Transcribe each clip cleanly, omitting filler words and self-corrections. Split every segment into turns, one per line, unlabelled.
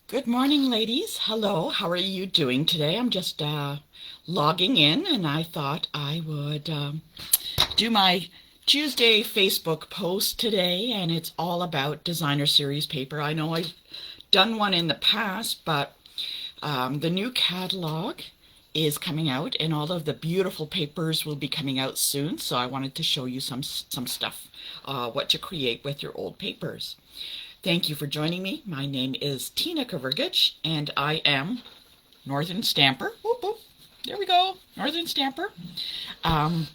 Good morning, ladies. Hello, how are you doing today? I'm just logging in, and I thought I would do my Tuesday Facebook post today, and it's all about designer series paper. I know I've done one in the past, but the new catalog is coming out, and all of the beautiful papers will be coming out soon. So I wanted to show you some stuff, what to create with your old papers. Thank you for joining me. My name is Tina Kavergich, and I am Northern Stamper. Whoop, whoop. There we go, Northern Stamper. Um,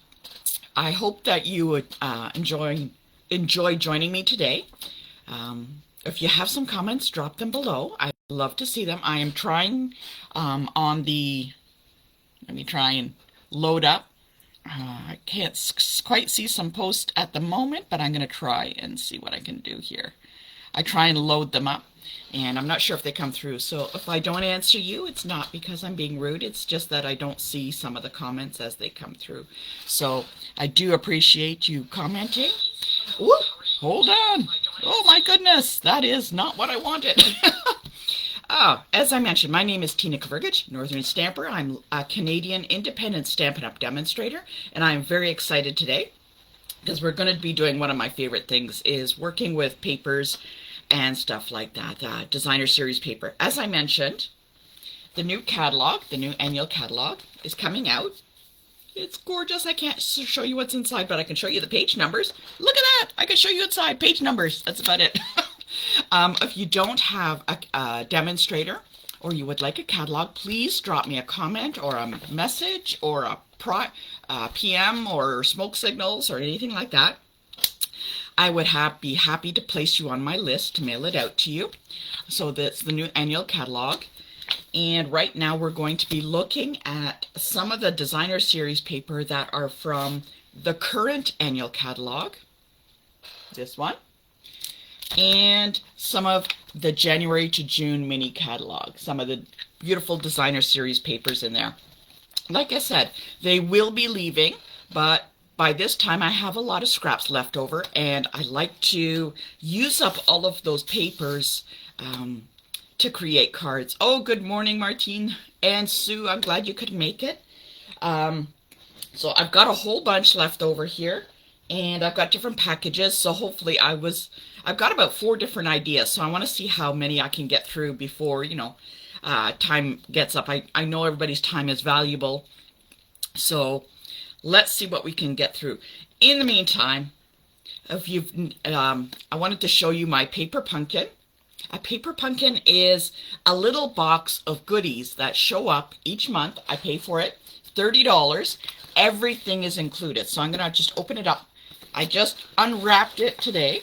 I hope that you would enjoy joining me today. If you have some comments, drop them below. I'd love to see them. I am trying let me try and load up. I can't quite see some posts at the moment, but I'm going to try and see what I can do here. I try and load them up, and I'm not sure if they come through. So if I don't answer you, it's not because I'm being rude. It's just that I don't see some of the comments as they come through. So I do appreciate you commenting. Whoop, hold on. Oh my goodness, that is not what I wanted. As I mentioned, my name is Tina Kavergich, Northern Stamper. I'm a Canadian independent Stampin' Up! Demonstrator, and I'm very excited today because we're going to be doing one of my favorite things, is working with papers and stuff like that, designer series paper. As I mentioned, the new catalog, the new annual catalog is coming out. It's gorgeous. I can't show you what's inside, but I can show you the page numbers. Look at that. I can show you inside page numbers. That's about it. If you don't have a demonstrator or you would like a catalog, please drop me a comment or a message or a PM or smoke signals or anything like that. I would be happy to place you on my list to mail it out to you. So that's the new annual catalog. And right now we're going to be looking at some of the designer series paper that are from the current annual catalog. This one. And some of the January to June mini catalog. Some of the beautiful designer series papers in there. Like I said, they will be leaving, but by this time I have a lot of scraps left over, and I like to use up all of those papers to create cards. Oh, good morning, Martine and Sue. I'm glad you could make it. So I've got a whole bunch left over here, and I've got different packages, so hopefully I've got about 4 different ideas, so I want to see how many I can get through before, time gets up. I know everybody's time is valuable, so let's see what we can get through. In the meantime, I wanted to show you my paper pumpkin. A paper pumpkin is a little box of goodies that show up each month. I pay for it, $30. Everything is included. So I'm going to just open it up. I just unwrapped it today.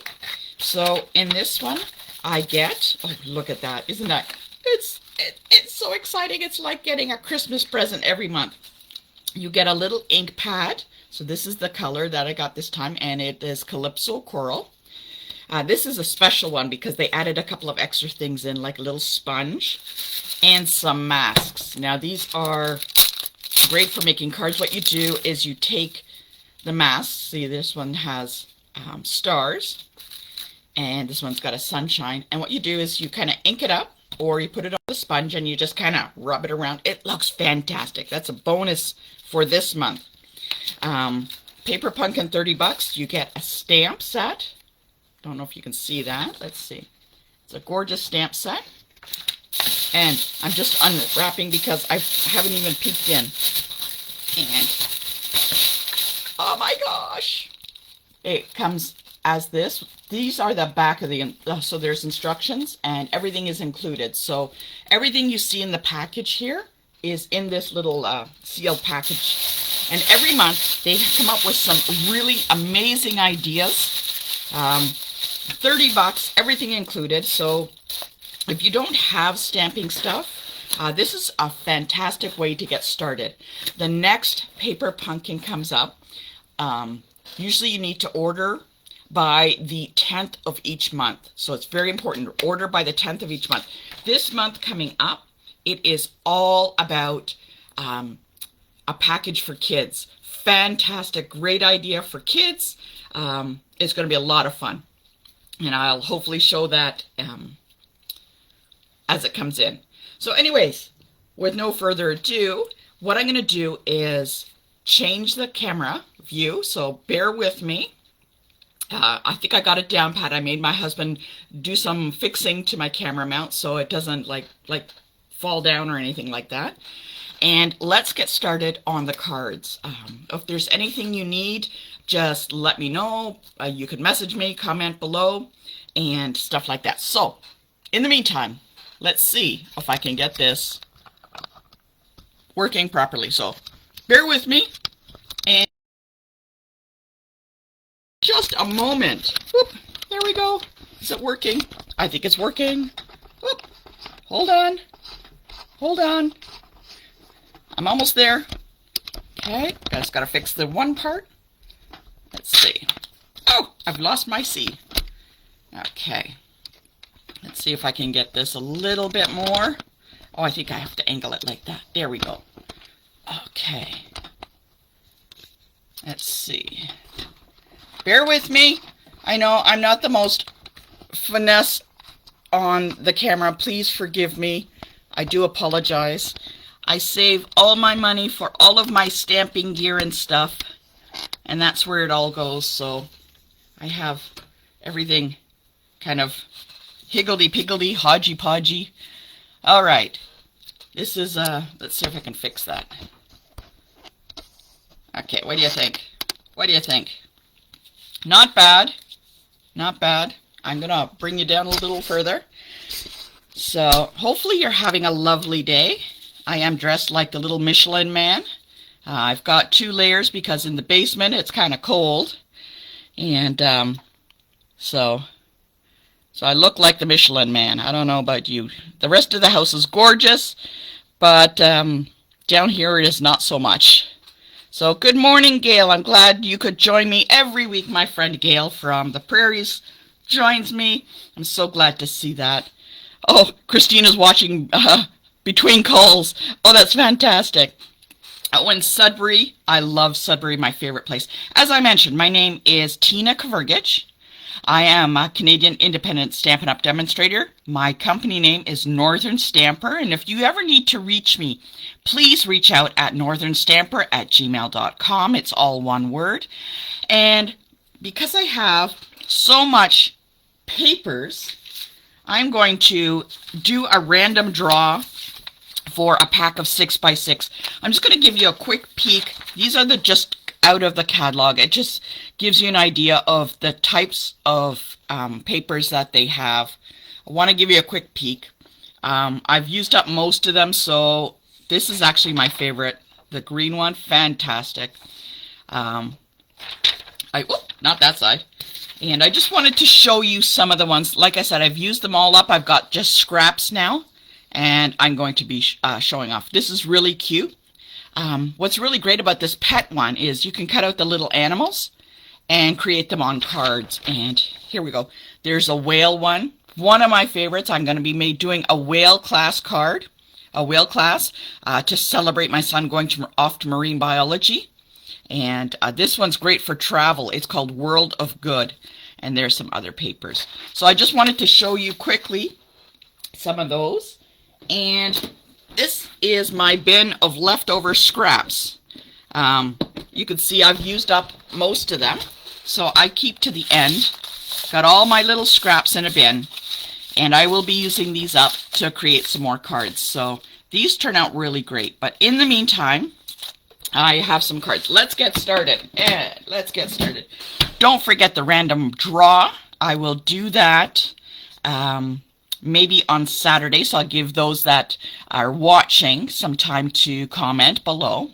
So in this one, I get, oh, look at that. Isn't that, it's so exciting. It's like getting a Christmas present every month. You get a little ink pad. So this is the color that I got this time, and it is Calypso Coral. This is a special one because they added a couple of extra things in, like a little sponge and some masks. Now these are great for making cards. What you do is you take the masks. See, this one has stars, and this one's got a sunshine. And what you do is you kind of ink it up, or you put it on the sponge and you just kind of rub it around. It looks fantastic. That's a bonus for this month. Paper Pumpkin, $30. You get a stamp set. Don't know if you can see that. Let's see. It's a gorgeous stamp set. And I'm just unwrapping because I haven't even peeked in. And, oh my gosh. It comes as this. These are the back of the, so there's instructions and everything is included. So everything you see in the package here is in this little sealed package. And every month they come up with some really amazing ideas. $30, everything included. So if you don't have stamping stuff, this is a fantastic way to get started. The next paper pumpkin comes up. Usually you need to order by the 10th of each month. So it's very important to order by the 10th of each month. This month coming up, it is all about a package for kids. Fantastic, great idea for kids. It's going to be a lot of fun. And I'll hopefully show that as it comes in. So anyways, with no further ado, what I'm going to do is change the camera view, so bear with me. I think I got it down pat. I made my husband do some fixing to my camera mount so it doesn't like fall down or anything like that. And let's get started on the cards. If there's anything you need, just let me know. You can message me, comment below, and stuff like that. So, in the meantime, let's see if I can get this working properly. So, bear with me, and just a moment. Whoop, there we go. Is it working? I think it's working. Whoop, hold on. Hold on. I'm almost there. Okay, just gotta fix the one part. Let's see. Oh, I've lost my C. Okay. Let's see if I can get this a little bit more. Oh, I think I have to angle it like that. There we go. Okay. Let's see. Bear with me. I know I'm not the most finesse on the camera. Please forgive me. I do apologize. I save all my money for all of my stamping gear and stuff, and that's where it all goes. So I have everything kind of higgledy-piggledy, hodgy-podgy. All right. This is, let's see if I can fix that. Okay, what do you think? What do you think? Not bad. Not bad. I'm going to bring you down a little further. So, hopefully you're having a lovely day. I am dressed like the little Michelin Man. I've got 2 layers because in the basement it's kind of cold. And, so I look like the Michelin Man. I don't know about you. The rest of the house is gorgeous, but down here it is not so much. So, good morning, Gail. I'm glad you could join me every week. My friend Gail from the Prairies joins me. I'm so glad to see that. Oh, Christina's watching between calls. Oh, that's fantastic. Oh, in Sudbury, I love Sudbury, my favorite place. As I mentioned, my name is Tina Kvergich. I am a Canadian independent Stampin' Up! Demonstrator. My company name is Northern Stamper, and if you ever need to reach me, please reach out at northernstamper@gmail.com. It's all one word. And because I have so much papers, I'm going to do a random draw for a pack of 6x6. I'm just going to give you a quick peek. These are just out of the catalog. It just gives you an idea of the types of papers that they have. I want to give you a quick peek. I've used up most of them, so this is actually my favorite. The green one, fantastic. Not that side. And I just wanted to show you some of the ones. Like I said, I've used them all up. I've got just scraps now, and I'm going to be showing off. This is really cute. What's really great about this pet one is you can cut out the little animals and create them on cards. And here we go. There's a whale one. One of my favorites. I'm going to be doing a whale class card. A whale class to celebrate my son going off to marine biology. And this one's great for travel. It's called World of Good. And there's some other papers. So I just wanted to show you quickly some of those. And this is my bin of leftover scraps. You can see I've used up most of them. So I keep to the end. Got all my little scraps in a bin. And I will be using these up to create some more cards. So these turn out really great. But in the meantime, I have some cards. Let's get started. Let's get started. Don't forget the random draw. I will do that maybe on Saturday. So I'll give those that are watching some time to comment below.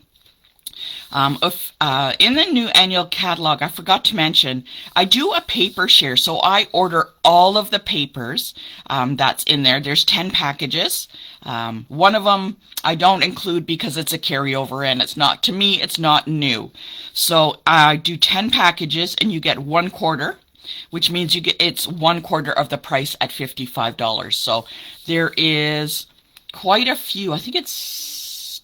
In the new annual catalog, I forgot to mention, I do a paper share. So I order all of the papers that's in there. There's 10 packages. One of them I don't include because it's a carryover and it's not, to me, it's not new. So I do 10 packages and you get 1/4, which means you get, it's 1/4 of the price at $55. So there is quite a few. I think it's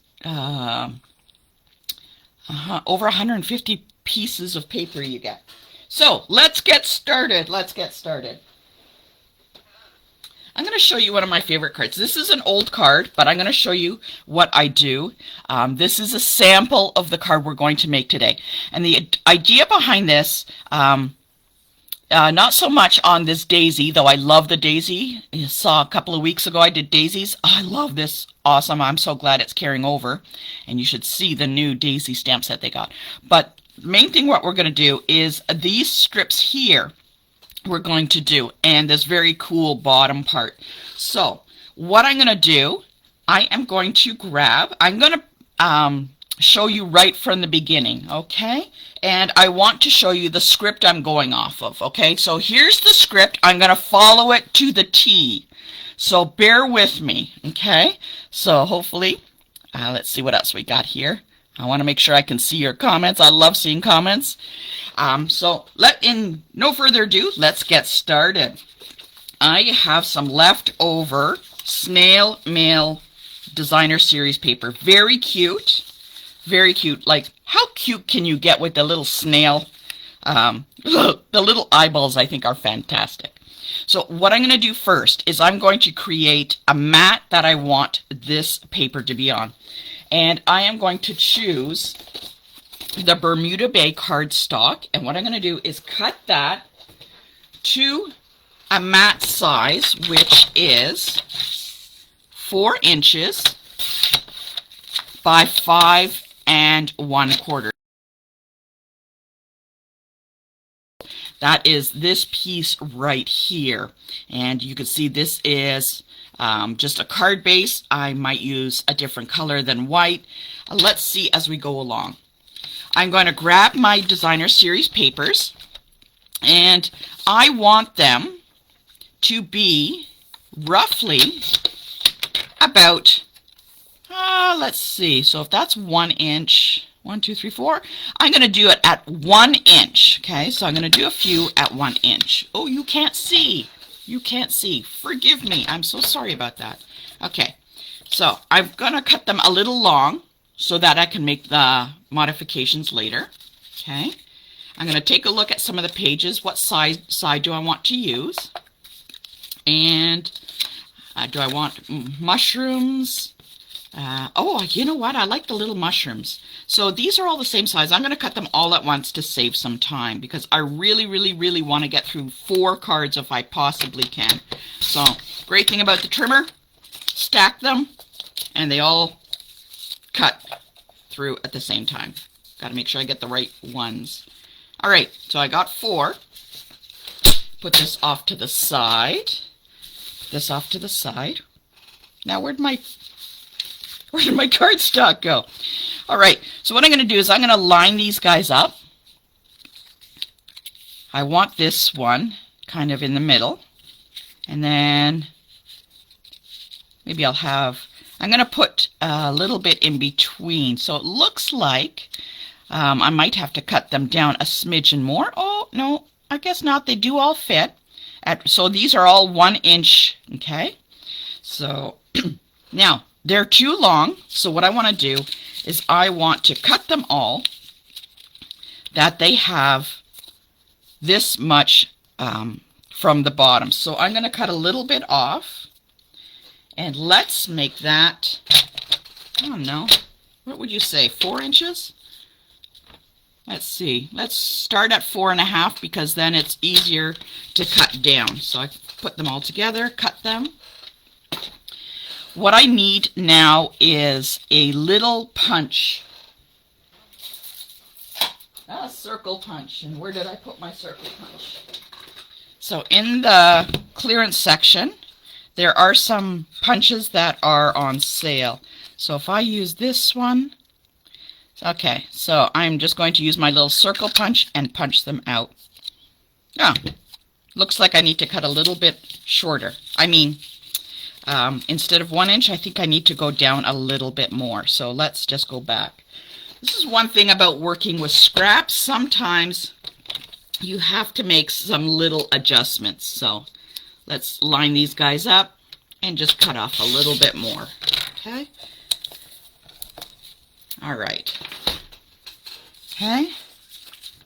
over 150 pieces of paper you get. So let's get started. Let's get started. I'm going to show you one of my favorite cards. This is an old card, but I'm going to show you what I do. This is a sample of the card we're going to make today. And the idea behind this, not so much on this daisy, though I love the daisy. You saw a couple of weeks ago I did daisies. Oh, I love this. Awesome. I'm so glad it's carrying over. And you should see the new daisy stamp set they got. But the main thing what we're going to do is these strips here we're going to do, and this very cool bottom part. So what I'm going to do, I am going to grab, I'm going to show you right from the beginning, okay? And I want to show you the script I'm going off of, okay? So here's the script. I'm going to follow it to the T. So bear with me, okay? So hopefully, let's see what else we got here. I want to make sure I can see your comments. I love seeing comments. So in no further ado, let's get started. I have some leftover snail mail designer series paper. Very cute. Very cute. Like, how cute can you get with the little snail? The little eyeballs, I think, are fantastic. So what I'm going to do first is I'm going to create a mat that I want this paper to be on. And I am going to choose the Bermuda Bay cardstock. And what I'm going to do is cut that to a mat size, which is 4 inches by 5 1/4. That is this piece right here. And you can see this is just a card base. I might use a different color than white. Let's see as we go along. I'm going to grab my designer series papers, and I want them to be roughly about, let's see, so if that's 1 inch, 1, 2, 3, 4. I'm going to do it at 1 inch. Okay, so I'm going to do a few at 1 inch. Oh, you can't see. You can't see. Forgive me. I'm so sorry about that. Okay, so I'm going to cut them a little long so that I can make the modifications later. Okay, I'm going to take a look at some of the pages. What side do I want to use? And do I want mushrooms? Oh, you know what? I like the little mushrooms. So these are all the same size. I'm going to cut them all at once to save some time because I really, really, really want to get through 4 cards if I possibly can. So, great thing about the trimmer, stack them, and they all cut through at the same time. Got to make sure I get the right ones. All right, so I got 4. Put this off to the side. This off to the side. Now, where did my cardstock go? All right, so what I'm going to do is I'm going to line these guys up. I want this one kind of in the middle. And then maybe I'm going to put a little bit in between. So it looks like I might have to cut them down a smidgen more. Oh, no, I guess not. They do all fit. So these are all 1 inch, okay? So now, they're too long, so what I want to do is I want to cut them all that they have this much from the bottom. So I'm going to cut a little bit off, and let's make that, I don't know, what would you say, 4 inches? Let's see, let's start at 4.5 because then it's easier to cut down. So I put them all together, cut them. What I need now is a little punch. A circle punch. And where did I put my circle punch? So in the clearance section, there are some punches that are on sale. So if I use this one, okay, so I'm just going to use my little circle punch and punch them out. Oh, looks like I need to cut a little bit shorter. I mean, instead of 1 inch, I think I need to go down a little bit more. So let's just go back. This is one thing about working with scraps. Sometimes you have to make some little adjustments. So let's line these guys up and just cut off a little bit more. Okay. All right. Okay.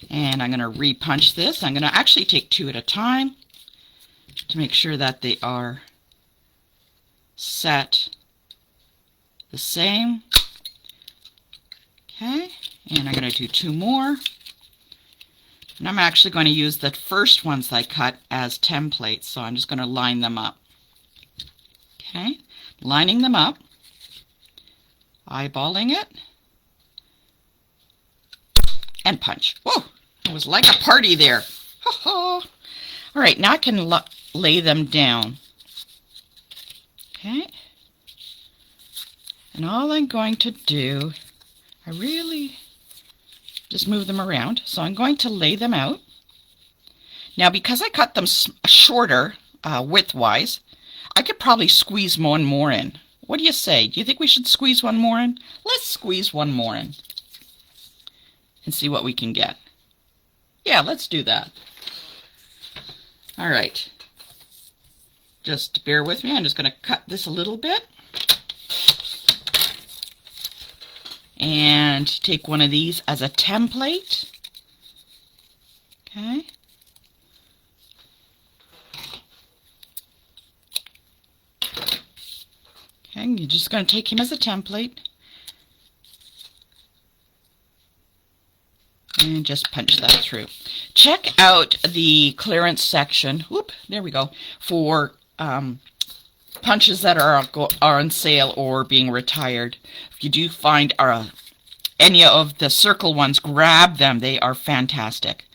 And I'm going to re-punch this. I'm going to actually take 2 at a time to make sure that they are set the same. Okay, and I'm going to do 2 more. And I'm actually going to use the first ones I cut as templates, so I'm just going to line them up. Okay, lining them up, eyeballing it, and punch. Whoa, it was like a party there. All right, now I can lay them down. Okay, and all I'm going to do, I really just move them around. So I'm going to lay them out. Now, because I cut them shorter width-wise, I could probably squeeze one more in. What do you say? Do you think we should squeeze one more in? Let's squeeze one more in and see what we can get. Yeah, let's do that. All right. Just bear with me. I'm just going to cut this a little bit. And take one of these as a template. Okay. Okay, you're just going to take him as a template. And just punch that through. Check out the clearance section. Whoop, there we go. For punches that are on sale or being retired. If you do find any of the circle ones, grab them. They are fantastic.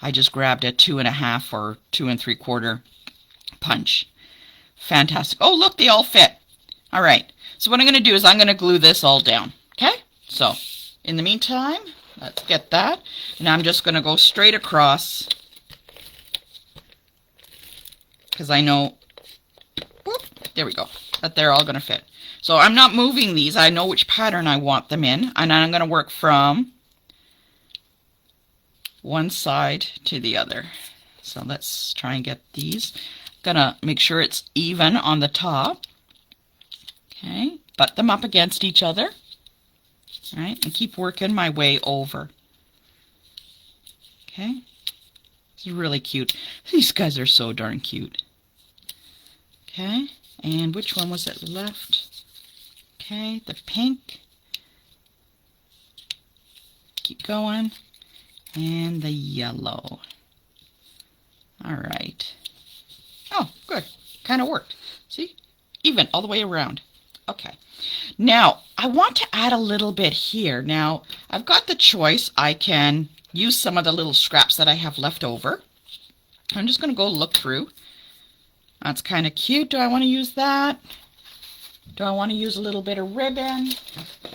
I just grabbed a 2.5 or 2 3/4 punch. Fantastic. Oh, look, they all fit. All right. So what I'm going to do is I'm going to glue this all down. Okay? So in the meantime, let's get that. And I'm just going to go straight across because I know, whoop, there we go, that they're all going to fit. So I'm not moving these. I know which pattern I want them in. And I'm going to work from one side to the other. So let's try and get these. Going to make sure it's even on the top. Okay, butt them up against each other. All right, and keep working my way over. Okay, this is really cute. These guys are so darn cute. Okay, and which one was it left? Okay, the pink. Keep going. And the yellow. All right. Oh, good. Kind of worked. See? Even all the way around. Okay. Now, I want to add a little bit here. Now, I've got the choice. I can use some of the little scraps that I have left over. I'm just going to go look through. That's kind of cute. Do I want to use that? Do I want to use a little bit of ribbon?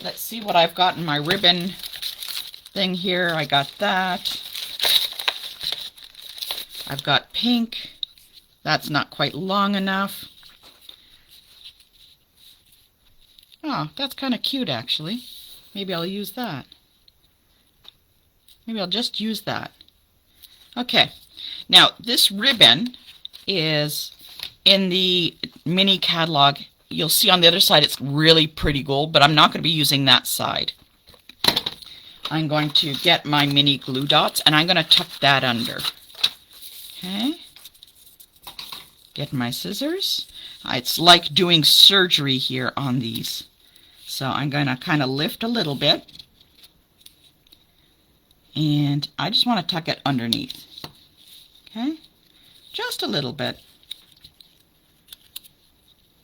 Let's see what I've got in my ribbon thing here. I got that. I've got pink. That's not quite long enough. Oh, that's kind of cute, actually. Maybe I'll use that. Maybe I'll just use that. Okay. Now, this ribbon is in the mini catalog. You'll see on the other side it's really pretty gold, but I'm not going to be using that side. I'm going to get my mini glue dots, and I'm going to tuck that under. Okay. Get my scissors. It's like doing surgery here on these. So I'm going to kind of lift a little bit. And I just want to tuck it underneath. Okay? Just a little bit.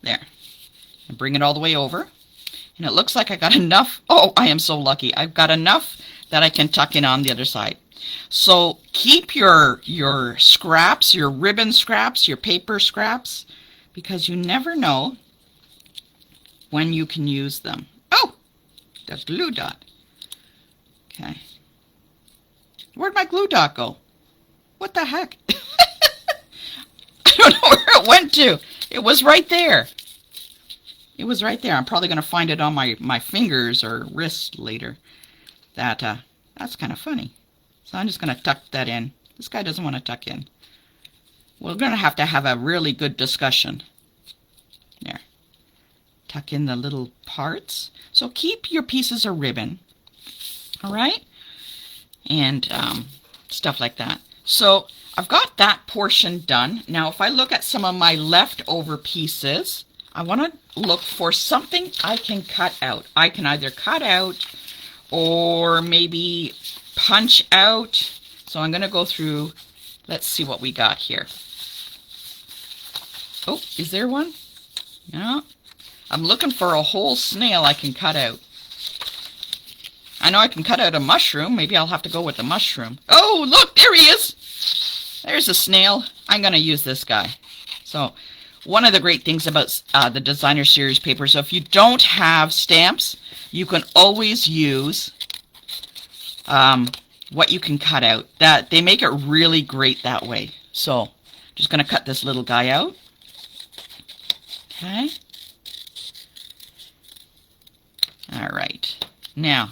There. And bring it all the way over. And it looks like I got enough. Oh, I am so lucky. I've got enough that I can tuck in on the other side. So keep your scraps, your ribbon scraps, your paper scraps, because you never know when you can use them. Oh, the glue dot. Okay. Where'd my glue dot go? What the heck? I don't know where it went to. It was right there. It was right there. I'm probably going to find it on my fingers or wrist later. That's kind of funny. So I'm just going to tuck that in. This guy doesn't want to tuck in. We're going to have a really good discussion. There. Tuck in the little parts. So keep your pieces of ribbon. All right? And stuff like that. So I've got that portion done. Now if I look at some of my leftover pieces, I want to look for something I can cut out. I can either cut out or maybe punch out. So I'm going to go through, let's see what we got here. Oh, is there one? No. I'm looking for a whole snail I can cut out. I know I can cut out a mushroom. Maybe I'll have to go with the mushroom. Oh, look, there he is. There's a snail. I'm going to use this guy. So one of the great things about the designer series paper, so if you don't have stamps, you can always use what you can cut out. That they make it really great that way. So just going to cut this little guy out. Okay. All right. Now,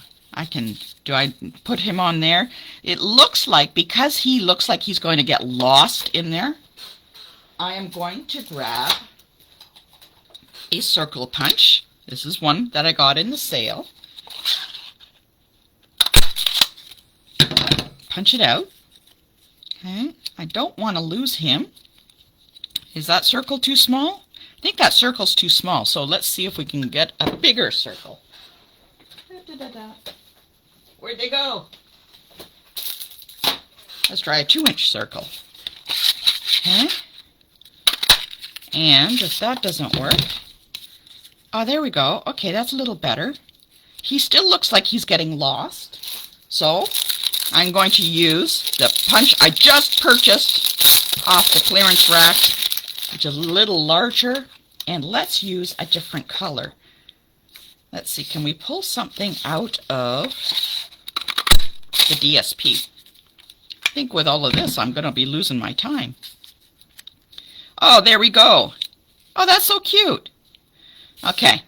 do I put him on there? It looks like, because he looks like he's going to get lost in there, I am going to grab a circle punch. This is one that I got in the sale. Punch it out. Okay. I don't want to lose him. Is that circle too small? I think that circle's too small, so let's see if we can get a bigger circle. Where'd they go? Let's try a 2-inch circle. Okay. And if that doesn't work, oh, there we go. Okay, that's a little better. He still looks like he's getting lost. So I'm going to use the punch I just purchased off the clearance rack, which is a little larger, and let's use a different color. Let's see, can we pull something out of the DSP? I think with all of this, I'm going to be losing my time. Oh, there we go. Oh, that's so cute. Okay,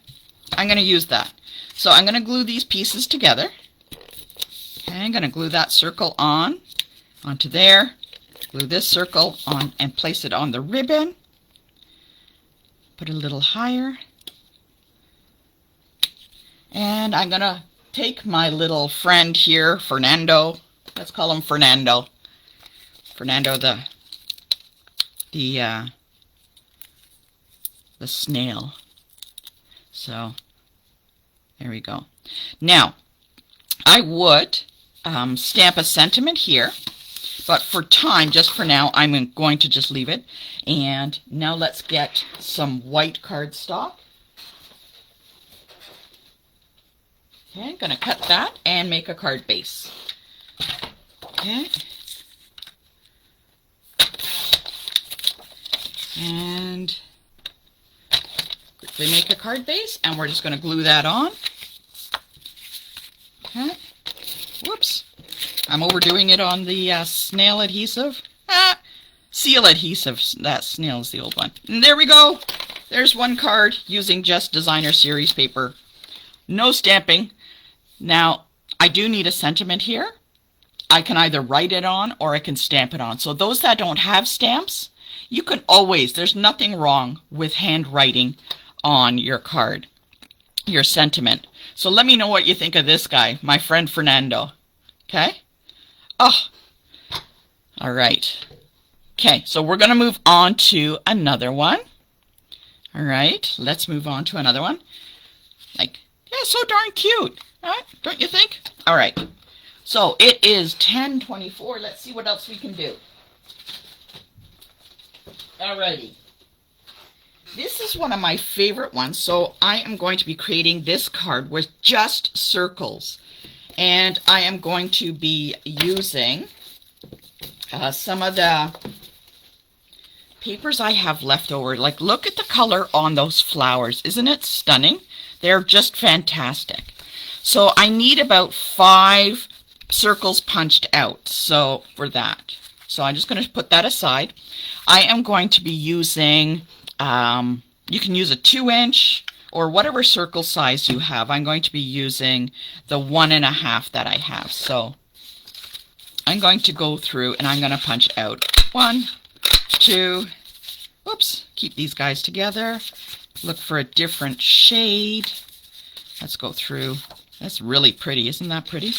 I'm going to use that. So I'm going to glue these pieces together. Okay, I'm going to glue that circle onto there. Glue this circle on and place it on the ribbon. Put it a little higher. And I'm going to take my little friend here, Fernando. Let's call him Fernando. Fernando the snail. So, there we go. Now, I would stamp a sentiment here, but for time, just for now, I'm going to just leave it. And now let's get some white cardstock. Okay, I'm going to cut that and make a card base. Okay. And quickly make a card base, and we're just going to glue that on. Okay. Whoops. I'm overdoing it on the snail adhesive. Seal adhesive. That snail is the old one. And there we go. There's one card using just designer series paper. No stamping. Now, I do need a sentiment here. I can either write it on or I can stamp it on. So those that don't have stamps, you can always, there's nothing wrong with handwriting on your card, your sentiment. So let me know what you think of this guy, my friend Fernando. Okay? Oh, all right. Okay, so we're going to move on to another one. All right, let's move on to another one. Like, yeah, so darn cute. Right? Don't you think? All right. So it is 10:24. Let's see what else we can do. Alrighty. This is one of my favorite ones. So I am going to be creating this card with just circles. And I am going to be using some of the papers I have left over. Like, look at the color on those flowers. Isn't it stunning? They're just fantastic. So I need about 5 circles punched out, so for that. So I'm just going to put that aside. I am going to be using, you can use a 2-inch or whatever circle size you have. I'm going to be using the 1.5 that I have. So I'm going to go through and I'm going to punch out 1, 2, whoops, keep these guys together. Look for a different shade. Let's go through. That's really pretty. Isn't that pretty?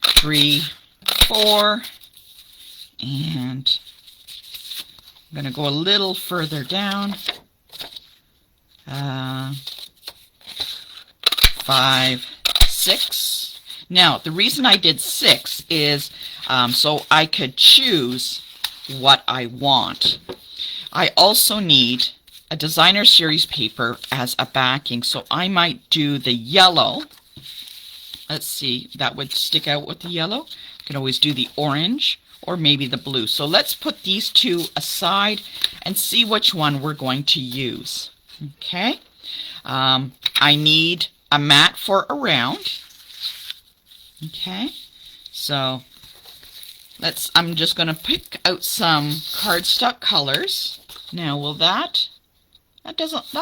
3, 4, and I'm going to go a little further down. 5, 6. Now, the reason I did 6 is so I could choose what I want. I also need a designer series paper as a backing, so I might do the yellow. Let's see, that would stick out with the yellow. I can always do the orange or maybe the blue. So let's put these two aside and see which one we're going to use. Okay, I need a mat for around. Okay, so I'm just going to pick out some cardstock colors. Now, that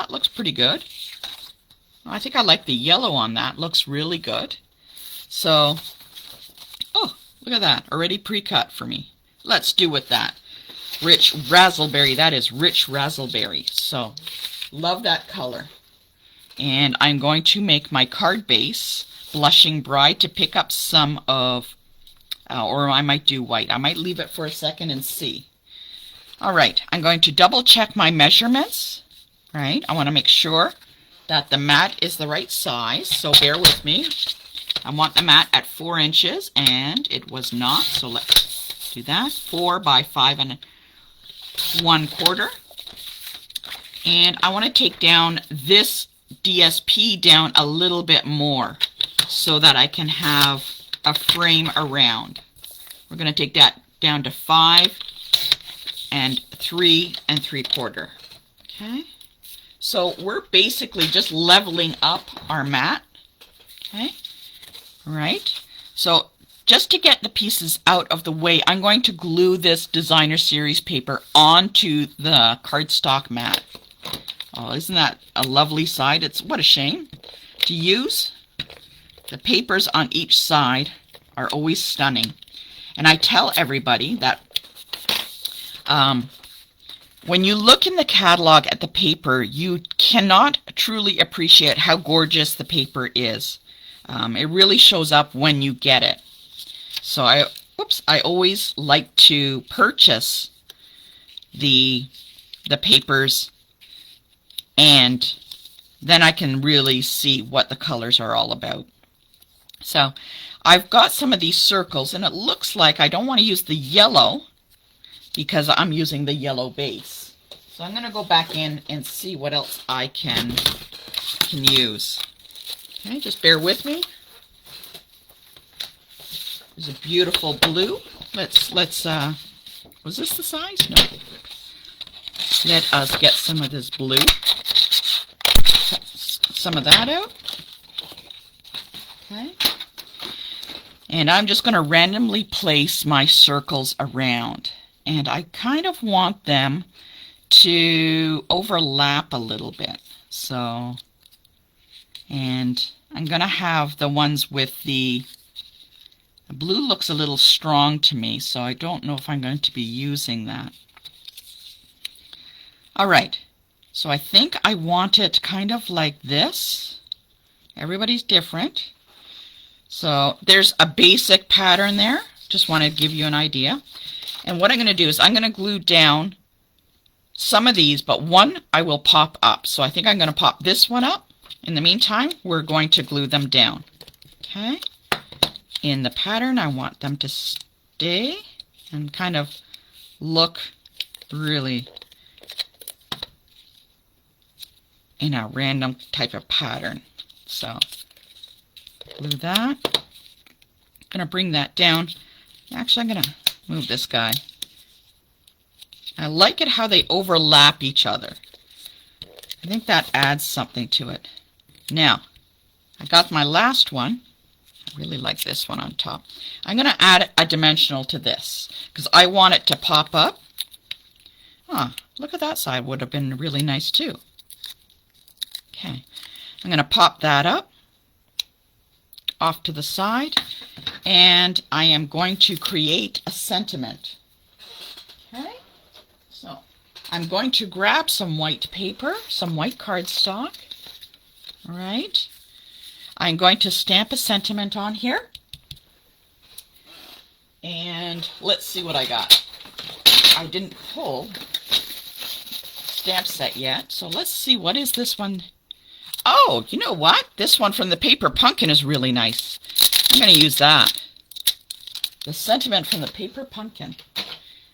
looks pretty good. I think I like the yellow on that. Looks really good. So, oh, look at that, already pre-cut for me. Let's do with that. Rich raspberry, that is rich raspberry. So, love that color. And I'm going to make my card base Blushing Bride to pick up some of, or I might do white. I might leave it for a second and see. All right, I'm going to double check my measurements. Right, I want to make sure that the mat is the right size, so bear with me. I want the mat at 4 inches, and it was not, so let's do that. 4 by 5 1/4. And I want to take down this DSP down a little bit more so that I can have a frame around. We're going to take that down to 5 and 3 3/4. Okay. So we're basically just leveling up our mat. Okay. All right. So just to get the pieces out of the way, I'm going to glue this designer series paper onto the cardstock mat. Oh, isn't that a lovely side? What a shame to use. The papers on each side are always stunning. And I tell everybody that when you look in the catalog at the paper, you cannot truly appreciate how gorgeous the paper is. It really shows up when you get it. So I always like to purchase the papers, and then I can really see what the colors are all about. So I've got some of these circles, and it looks like I don't want to use the yellow because I'm using the yellow base. So I'm going to go back in and see what else I can use. Okay, just bear with me. There's a beautiful blue. Let's was this the size? No. Let us get some of this blue. Cut some of that out. Okay. And I'm just going to randomly place my circles around. And I kind of want them to overlap a little bit. So, and I'm going to have the ones with the blue looks a little strong to me, so I don't know if I'm going to be using that. All right, so I think I want it kind of like this. Everybody's different. So there's a basic pattern there. Just want to give you an idea. And what I'm going to do is I'm going to glue down some of these, but one I will pop up. So I think I'm going to pop this one up. In the meantime, we're going to glue them down. Okay. In the pattern, I want them to stay and kind of look really in a random type of pattern. So glue that. I'm going to bring that down. Actually, I'm going to move this guy. I like it how they overlap each other. I think that adds something to it. Now, I got my last one. I really like this one on top. I'm going to add a dimensional to this because I want it to pop up. Huh, look at that side. Would have been really nice too. Okay, I'm going to pop that up off to the side, and I am going to create a sentiment. Okay, so I'm going to grab some white paper, some white cardstock. All right, I'm going to stamp a sentiment on here, and let's see what I got. I didn't pull stamp set yet. So let's see, what is this one? Oh, you know what? This one from the Paper Pumpkin is really nice. I'm going to use that. The sentiment from the Paper Pumpkin.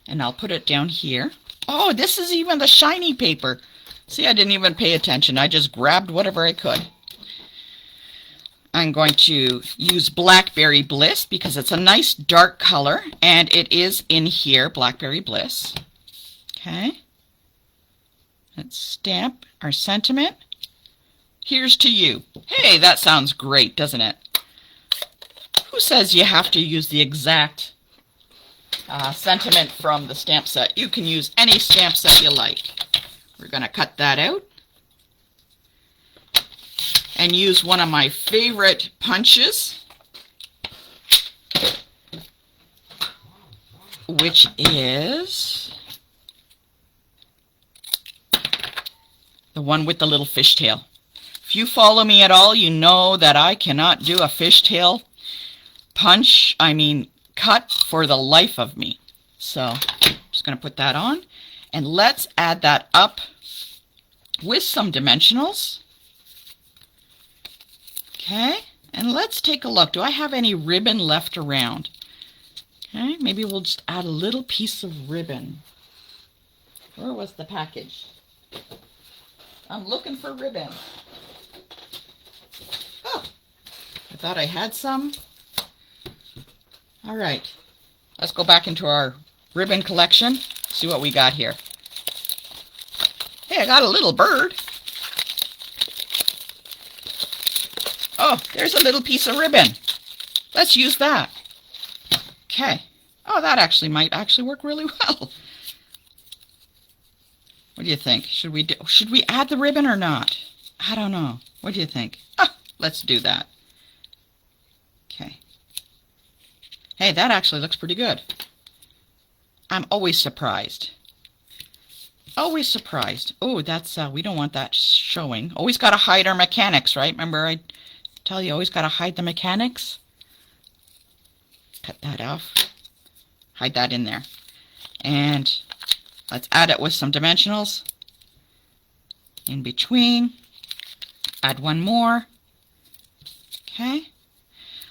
And I'll put it down here. Oh, this is even the shiny paper. See, I didn't even pay attention. I just grabbed whatever I could. I'm going to use Blackberry Bliss because it's a nice dark color. And it is in here, Blackberry Bliss. Okay. Let's stamp our sentiment. Here's to you. Hey, that sounds great, doesn't it? Who says you have to use the exact sentiment from the stamp set? You can use any stamp set you like. We're going to cut that out. And use one of my favorite punches, which is the one with the little fishtail. If you follow me at all, you know that I cannot do a fishtail cut for the life of me. So I'm just going to put that on, and let's add that up with some dimensionals. Okay, and let's take a look. Do I have any ribbon left around? Okay, maybe we'll just add a little piece of ribbon. Where was the package? I'm looking for ribbon. Oh, I thought I had some. All right, let's go back into our ribbon collection, see what we got here. Hey, I got a little bird. Oh, there's a little piece of ribbon. Let's use that. Okay. Oh, that might actually work really well. What do you think? Should we add the ribbon or not? I don't know. What do you think? Let's do that. Okay. Hey, that actually looks pretty good. I'm always surprised. Always surprised. Oh, that's we don't want that showing. Always got to hide our mechanics, right? Remember I tell you, always got to hide the mechanics. Cut that off. Hide that in there. And let's add it with some dimensionals. In between. Add one more. Okay.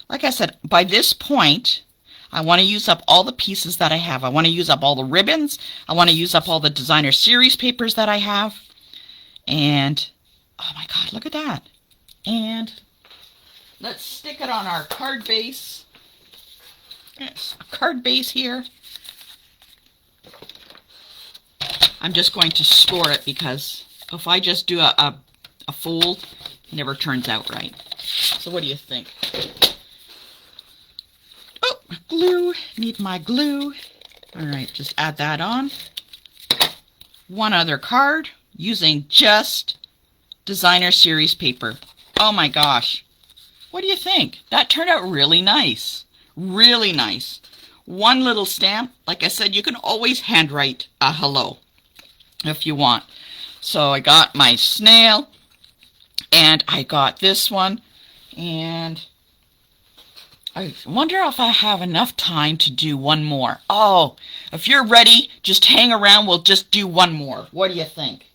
Like I said, by this point, I want to use up all the pieces that I have. I want to use up all the ribbons. I want to use up all the designer series papers that I have. And, oh my God, look at that. And let's stick it on our card base. Yes, a card base here. I'm just going to score it because if I just do a fold, it never turns out right. So what do you think? Oh, glue. Need my glue. All right, just add that on. One other card using just designer series paper. Oh my gosh. What do you think? That turned out really nice. Really nice. One little stamp. Like I said, you can always handwrite a hello if you want. So I got my snail, and I got this one, and I wonder if I have enough time to do one more. Oh, if you're ready, just hang around. We'll just do one more. What do you think?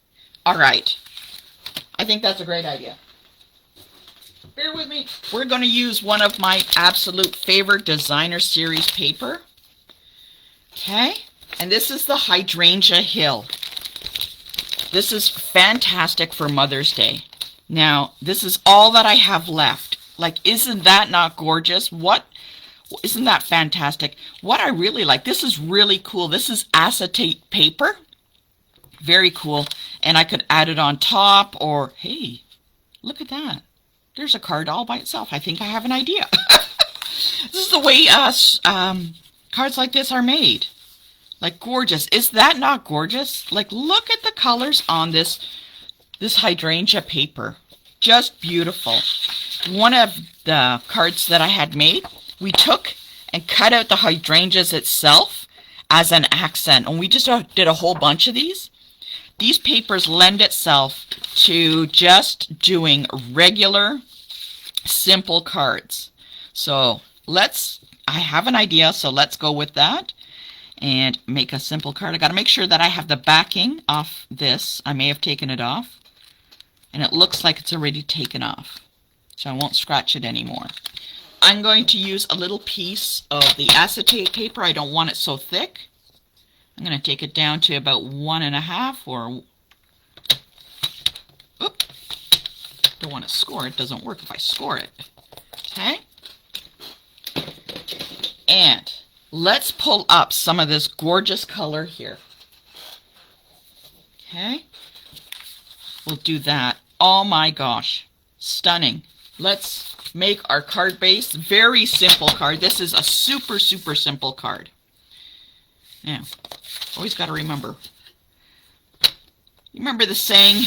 All right. I think that's a great idea. Bear with me. We're going to use one of my absolute favorite designer series paper. Okay. And this is the Hydrangea Hill. This is fantastic for Mother's Day. Now, this is all that I have left. Like, isn't that not gorgeous? Isn't that fantastic? What I really like, this is really cool. This is acetate paper. Very cool. And I could add it on top, or, hey, look at that. There's a card all by itself. I think I have an idea. This is the way cards like this are made. Like, gorgeous. Is that not gorgeous? Like, look at the colors on this hydrangea paper. Just beautiful. One of the cards that I had made, we took and cut out the hydrangeas itself as an accent. And we just did a whole bunch of these. These papers lend itself to just doing regular, simple cards. So I have an idea, so let's go with that. and make a simple card. I got to make sure that I have the backing off this. I may have taken it off, and it looks like it's already taken off, so I won't scratch it anymore. I'm going to use a little piece of the acetate paper. I don't want it so thick. I'm going to take it down to about 1.5 or... Oop. Don't want to score. It doesn't work if I score it. Okay? And let's pull up some of this gorgeous color here. Okay? We'll do that. Oh my gosh. Stunning. Let's make our card base. Very simple card. This is a super, super simple card. Now, always got to remember. You remember the saying,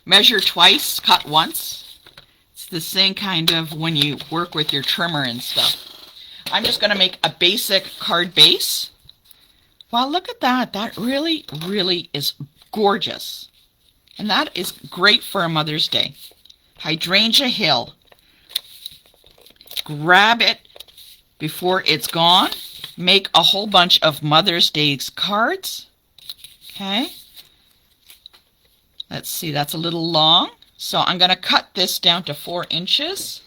measure twice, cut once? It's the same kind of when you work with your trimmer and stuff. I'm just going to make a basic card base. Wow, look at that. That really, really is gorgeous. And that is great for a Mother's Day. Hydrangea Hill. Grab it before it's gone. Make a whole bunch of Mother's Day cards. Okay. Let's see, that's a little long. So I'm going to cut this down to 4 inches.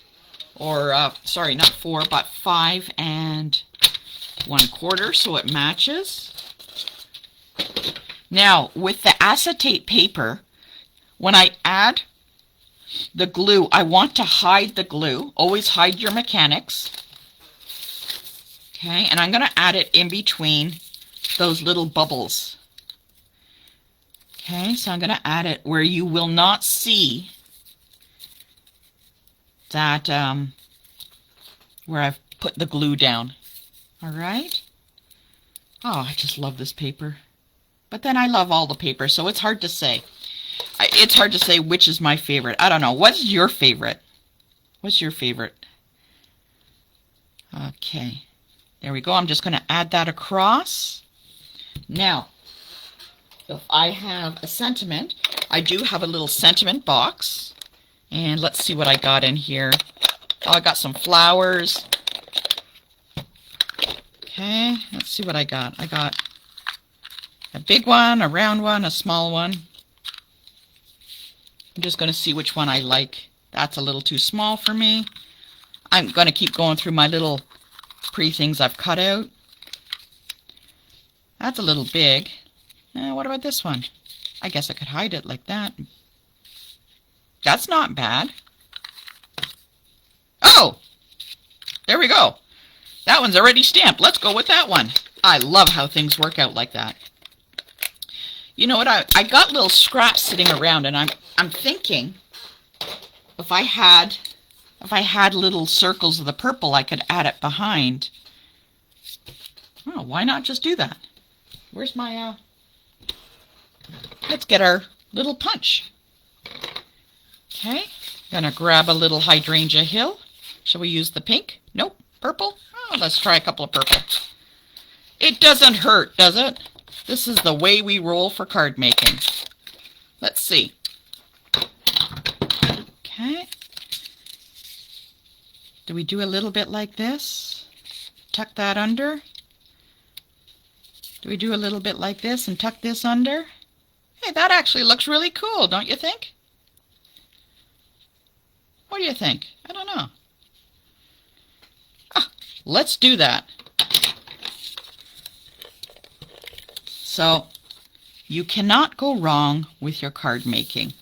Or, sorry, not 4, but 5 1/4, so it matches. Now, with the acetate paper, when I add the glue, I want to hide the glue. Always hide your mechanics. Okay, and I'm going to add it in between those little bubbles. Okay, so I'm going to add it where you will not see that, where I've put the glue down. All right? Oh, I just love this paper. But then I love all the paper, so it's hard to say. It's hard to say which is my favorite. I don't know. What's your favorite? What's your favorite? Okay. There we go. I'm just going to add that across. Now, if I have a sentiment, I do have a little sentiment box. And let's see what I got in here. Oh, I got some flowers. Okay, let's see what I got. I got a big one, a round one, a small one. I'm just going to see which one I like. That's a little too small for me. I'm going to keep going through my little pre-things I've cut out. That's a little big. What about this one? I guess I could hide it like that. That's not bad. Oh! There we go. That one's already stamped. Let's go with that one. I love how things work out like that. You know what? I got little scraps sitting around, and I'm thinking if I had little circles of the purple, I could add it behind. Oh, why not just do that? Where's my let's get our little punch. Okay, gonna grab a little Hydrangea Hill. Shall we use the pink? Nope. Purple? Oh, let's try a couple of purple. It doesn't hurt, does it? This is the way we roll for card making. Let's see. Okay. Do we do a little bit like this? Tuck that under. Do we do a little bit like this and tuck this under? Hey, that actually looks really cool, don't you think? What do you think? I don't know. Ah, let's do that. So, you cannot go wrong with your card making.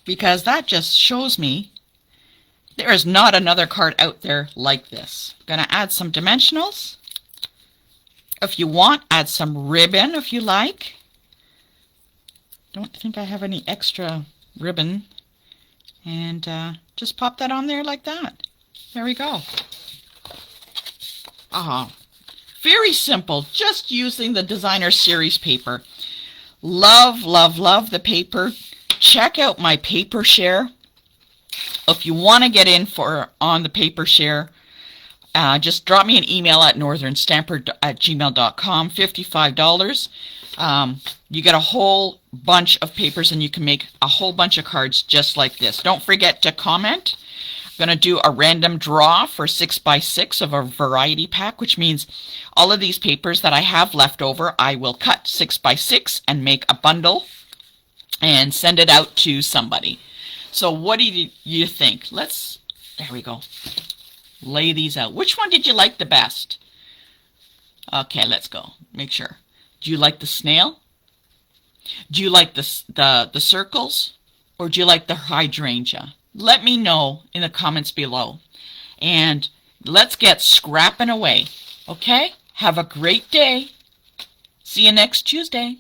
Because that just shows me there is not another card out there like this. I'm going to add some dimensionals. If you want, add some ribbon if you like. Don't think I have any extra ribbon. And just pop that on there like that. There we go. Very simple, just using the Designer Series paper. Love, love, love the paper. Check out my paper share. If you want to get in on the paper share, just drop me an email at northernstamper@gmail.com. $55. You get a whole bunch of papers and you can make a whole bunch of cards just like this. Don't forget to comment. I'm going to do a random draw for 6x6 of a variety pack, which means all of these papers that I have left over, I will cut 6x6 and make a bundle and send it out to somebody. So what do you think? There we go. Lay these out. Which one did you like the best? Okay, let's go. Make sure. Do you like the snail? Do you like the circles? Or do you like the hydrangea? Let me know in the comments below. And let's get scrapping away. Okay? Have a great day. See you next Tuesday.